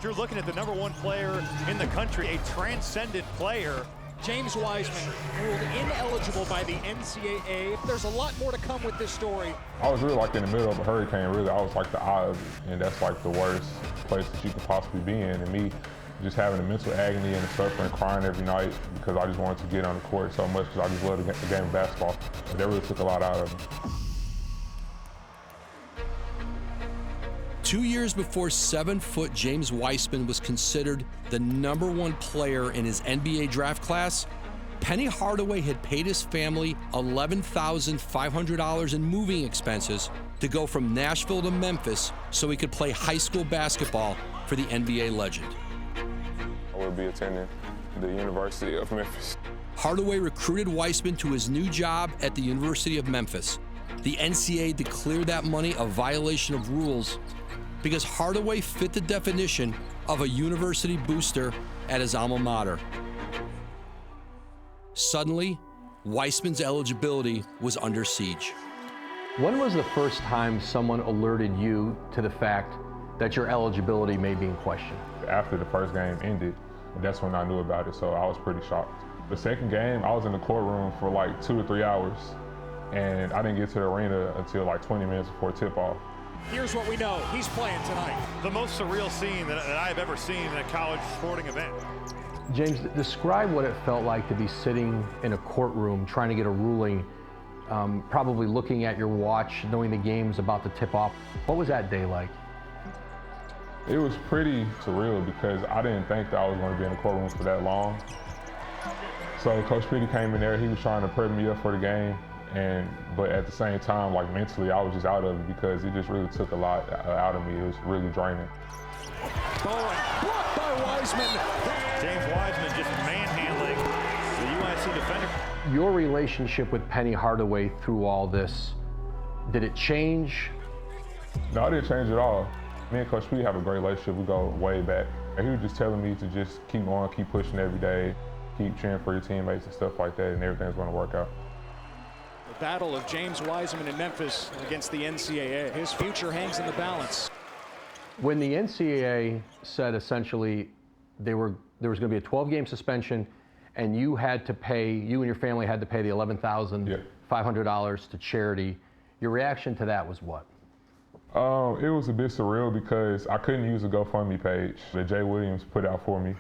You're looking at the #1 player in the country, a transcendent player. James Wiseman ruled ineligible by the NCAA. There's a lot more to come with this story. I was really like in the middle of a hurricane, really. I was like the eye of it, and that's like the worst place that you could possibly be in. And me just having a mental agony and suffering, crying every night because I just wanted to get on the court so much because I just love the game of basketball. And that really took a lot out of me. 2 years before 7-foot James Wiseman was considered the #1 player in his NBA draft class, Penny Hardaway had paid his family $11,500 in moving expenses to go from Nashville to Memphis so he could play high school basketball for the NBA legend. I would be attending the University of Memphis. Hardaway recruited Wiseman to his new job at the University of Memphis. The NCAA declared that money a violation of rules because Hardaway fit the definition of a university booster at his alma mater. Suddenly, Wiseman's eligibility was under siege. When was the first time someone alerted you to the fact that your eligibility may be in question? After the first game ended, that's when I knew about it, so I was pretty shocked. The second game, I was in the courtroom for like 2 to 3 hours, and I didn't get to the arena until like 20 minutes before tip-off. Here's what we know. He's playing tonight. The most surreal scene that I've ever seen in a college sporting event. James, describe what it felt like to be sitting in a courtroom trying to get a ruling, probably looking at your watch, knowing the game's about to tip off. What was that day like? It was pretty surreal because I didn't think that I was going to be in the courtroom for that long. So Coach Petty came in there, he was trying to prep me up for the game, but at the same time, like mentally, I was just out of it because it just really took a lot out of me. It was really draining. Bowen, blocked by Wiseman. James Wiseman just manhandling the UNC defender. Your relationship with Penny Hardaway through all this, did it change? No, it didn't change at all. Me and Coach P have a great relationship. We go way back. And he was just telling me to just keep going, keep pushing every day, keep cheering for your teammates and stuff like that, and everything's going to work out. The battle of James Wiseman in Memphis against the NCAA. His future hangs in the balance. When the NCAA said essentially there was going to be a 12-game suspension and you and your family had to pay the $11,500 to charity, your reaction to that was what? It was a bit surreal because I couldn't use a GoFundMe page that Jay Williams put out for me.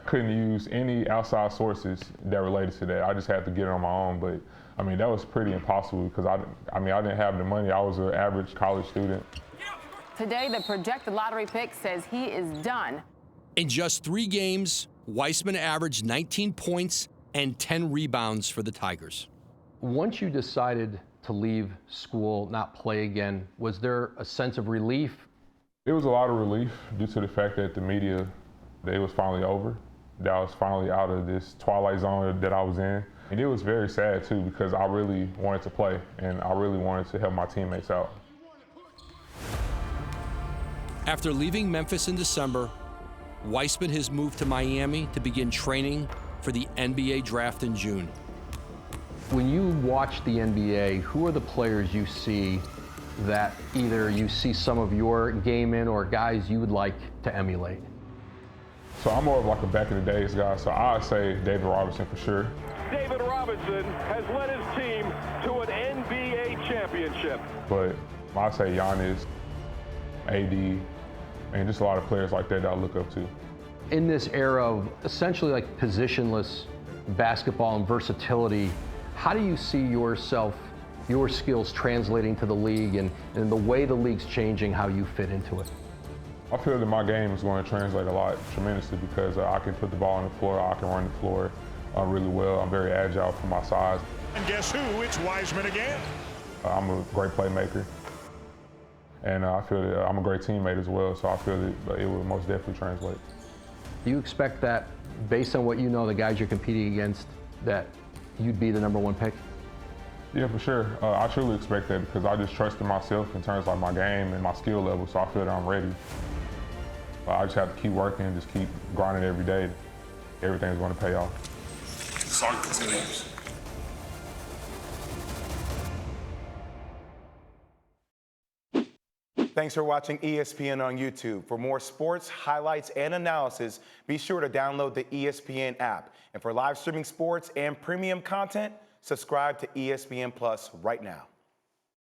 Couldn't use any outside sources that related to that. I just had to get it on my own, but I mean, that was pretty impossible because I didn't have the money. I was an average college student. Today, the projected lottery pick says he is done. In just 3 games, Wiseman averaged 19 points and 10 rebounds for the Tigers. Once you decided to leave school, not play again, was there a sense of relief? It was a lot of relief due to the fact that the media, it was finally over. That I was finally out of this Twilight zone that I was in. And it was very sad too because I really wanted to play and I really wanted to help my teammates out. After leaving Memphis in December, Wiseman has moved to Miami to begin training for the NBA draft in June. When you watch the NBA, who are the players you see that either you see some of your game in or guys you would like to emulate? So I'm more of like a back in the days guy, so I'd say David Robinson for sure. David Robinson has led his team to an NBA championship. But I'd say Giannis, AD, and just a lot of players like that I look up to. In this era of essentially like positionless basketball and versatility, how do you see yourself, your skills translating to the league and the way the league's changing, how you fit into it? I feel that my game is going to translate a lot tremendously because I can put the ball on the floor, I can run the floor really well. I'm very agile for my size. And guess who? It's Wiseman again. I'm a great playmaker. And I feel that I'm a great teammate as well, so I feel that it will most definitely translate. Do you expect that, based on what you know, the guys you're competing against, that you'd be the #1 pick? Yeah, for sure. I truly expect that because I just trust in myself in terms of my game and my skill level, so I feel that I'm ready. I just have to keep working, just keep grinding every day. Everything's going to pay off. Start continues. Thanks for watching ESPN on YouTube. For more sports, highlights, and analysis, be sure to download the ESPN app. And for live streaming sports and premium content, subscribe to ESPN Plus right now.